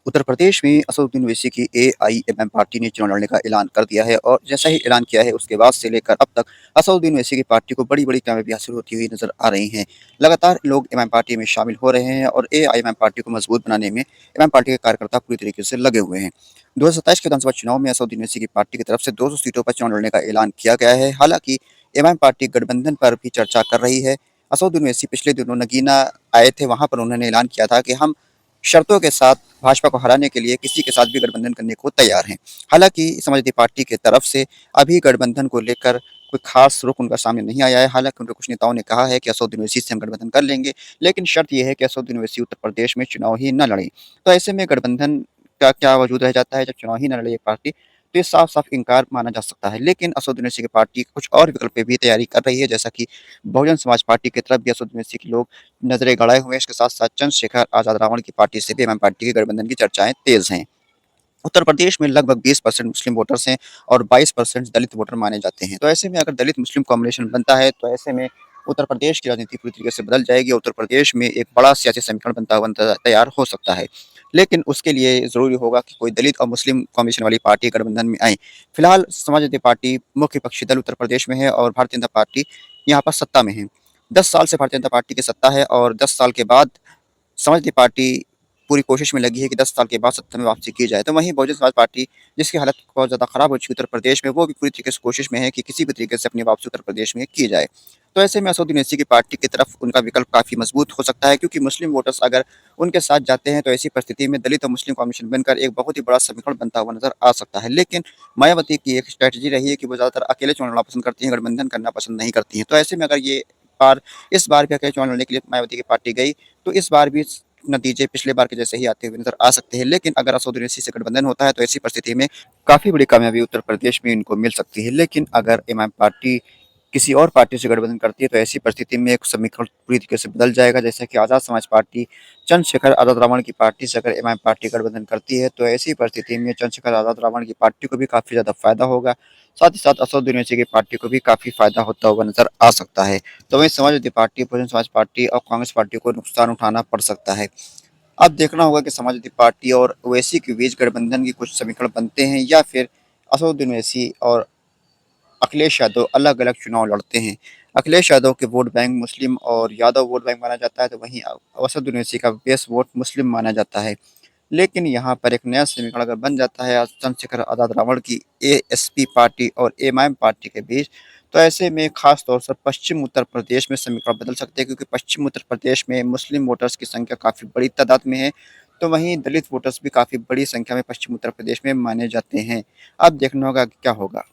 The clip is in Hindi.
उत्तर प्रदेश में असदुद्दीन ओवैसी की एआईएमएम पार्टी ने चुनाव लड़ने का ऐलान कर दिया है और जैसा ही ऐलान किया है उसके बाद से लेकर अब तक असदुद्दीन ओवैसी की पार्टी को बड़ी-बड़ी कामयाबी हासिल होती हुई नजर आ रही हैं। लगातार लोग एमएम पार्टी में शामिल हो रहे हैं और एआईएमएम पार्टी को मजबूत बनाने में एमएम पार्टी के कार्यकर्ता पूरी तरीके से लगे हुए हैं। 2027 के विधानसभा चुनाव में असदुद्दीन ओवैसी की पार्टी की तरफ से 200 सीटों पर चुनाव लड़ने का ऐलान किया गया है। हालांकि एमएम पार्टी गठबंधन पर भी चर्चा कर रही है। असदुद्दीन ओवैसी पिछले दिनों नगीना आए थे, वहां पर उन्होंने ऐलान किया था कि हम शर्तों के साथ भाजपा को हराने के लिए किसी के साथ भी गठबंधन करने को तैयार हैं। हालाँकि समाजवादी पार्टी की तरफ से अभी गठबंधन को लेकर कोई खास रुख उनका सामने नहीं आया है। हालाँकि उनके कुछ नेताओं ने कहा है कि असदुद्दीन ओवैसी से हम गठबंधन कर लेंगे, लेकिन शर्त ये है कि असदुद्दीन ओवैसी उत्तर प्रदेश में चुनाव ही ना लड़ें। तो ऐसे में गठबंधन का क्या वजूद रह जाता है जब चुनाव ही ना लड़े एक पार्टी, तो ये साफ-साफ इंकार माना जा सकता है। लेकिन असदुद्दीन ओवैसी की पार्टी कुछ और विकल्प पे भी तैयारी कर रही है, जैसा कि बहुजन समाज पार्टी की तरफ भी असदुद्दीन ओवैसी के लोग नज़रें गड़ाए हुए हैं। इसके साथ-साथ चंद्रशेखर आज़ाद रावण की पार्टी से भी एमएम पार्टी के गठबंधन की चर्चाएँ तेज़ हैं। उत्तर प्रदेश में लगभग 20% मुस्लिम वोटर्स हैं और 22% दलित वोटर माने जाते हैं। तो ऐसे में अगर दलित मुस्लिम कॉम्बिनेशन बनता है, तो ऐसे में उत्तर प्रदेश की राजनीति पूरी तरीके से बदल जाएगी और उत्तर प्रदेश में एक बड़ा सियासी समीकरण बनता तैयार हो सकता है। लेकिन उसके लिए ज़रूरी होगा कि कोई दलित और मुस्लिम कॉम्बिनेशन वाली पार्टी गठबंधन में आए। फिलहाल समाजवादी पार्टी मुख्य विपक्षी दल उत्तर प्रदेश में है और भारतीय जनता पार्टी यहाँ पर सत्ता में है। 10 साल से भारतीय जनता पार्टी की सत्ता है और 10 साल के बाद समाजवादी पार्टी पूरी कोशिश में लगी है कि 10 साल के बाद सत्ता में वापसी की जाए। तो वहीं बहुजन समाज पार्टी, जिसकी हालत बहुत ज़्यादा खराब हो चुकी है उत्तर प्रदेश में, वो भी पूरी तरीके से कोशिश में है कि किसी भी तरीके से अपनी वापसी उत्तर प्रदेश में की जाए। तो ऐसे में असदुद्दीन ओवैसी की पार्टी की तरफ उनका विकल्प काफ़ी मजबूत हो सकता है, क्योंकि मुस्लिम वोटर्स अगर उनके साथ जाते हैं, तो ऐसी परिस्थिति में दलित और मुस्लिम कॉम्बिनेशन बनकर एक बहुत ही बड़ा समीकरण बनता हुआ नज़र आ सकता है। लेकिन मायावती की एक स्ट्रैटेजी रही है कि वो ज़्यादातर अकेले चुनाव लड़ना पसंद करती हैं, गठबंधन करना पसंद नहीं करती हैं। तो ऐसे में अगर ये बार इस बार भी अकेले चुनाव लड़ने के लिए मायावती की पार्टी गई, तो इस बार भी नतीजे पिछले बार के जैसे ही आते हुए नज़र आ सकते हैं। लेकिन अगर असदुद्दीन ओवैसी से गठबंधन होता है, तो ऐसी परिस्थिति में काफ़ी बड़ी कामयाबी उत्तर प्रदेश में इनको मिल सकती है। लेकिन अगर एमआईएम पार्टी किसी और पार्टी से गठबंधन करती है, तो ऐसी परिस्थिति में एक समीकरण पूरी तरीके से बदल जाएगा। जैसा कि आज़ाद समाज पार्टी चंद्रशेखर आज़ाद रावण की पार्टी से अगर एमआईएम पार्टी गठबंधन करती है, तो ऐसी परिस्थिति में चंद्रशेखर आज़ाद रावण की पार्टी को भी काफ़ी ज़्यादा फायदा होगा। साथ ही साथ असदुद्दीन ओवैसी की पार्टी को भी काफ़ी फायदा होता हुआ नज़र आ सकता है। तो वहीं समाजवादी पार्टी, बहुजन समाज पार्टी और कांग्रेस पार्टी को नुकसान उठाना पड़ सकता है। अब देखना होगा कि समाजवादी पार्टी और ओवैसी के बीच गठबंधन की कुछ समीकरण बनते हैं, या फिर असदुद्दीन ओवैसी और अखिलेश यादव अलग-अलग चुनाव लड़ते हैं। अखिलेश यादव के वोट बैंक मुस्लिम और यादव वोट बैंक माना जाता है, तो वहीं असदुद्दीन ओवैसी का बेस वोट मुस्लिम माना जाता है। लेकिन यहाँ पर एक नया समीकरण अगर बन जाता है चंद्रशेखर आज़ाद रावण की एएसपी पार्टी और एमआईएम पार्टी के बीच, तो ऐसे में खास तौर से पश्चिम उत्तर प्रदेश में समीकरण बदल सकते हैं, क्योंकि पश्चिम उत्तर प्रदेश में मुस्लिम वोटर्स की संख्या काफ़ी बड़ी तादाद में है। तो वहीं दलित वोटर्स भी काफ़ी बड़ी संख्या में पश्चिम उत्तर प्रदेश में माने जाते हैं। अब देखना होगा कि क्या होगा।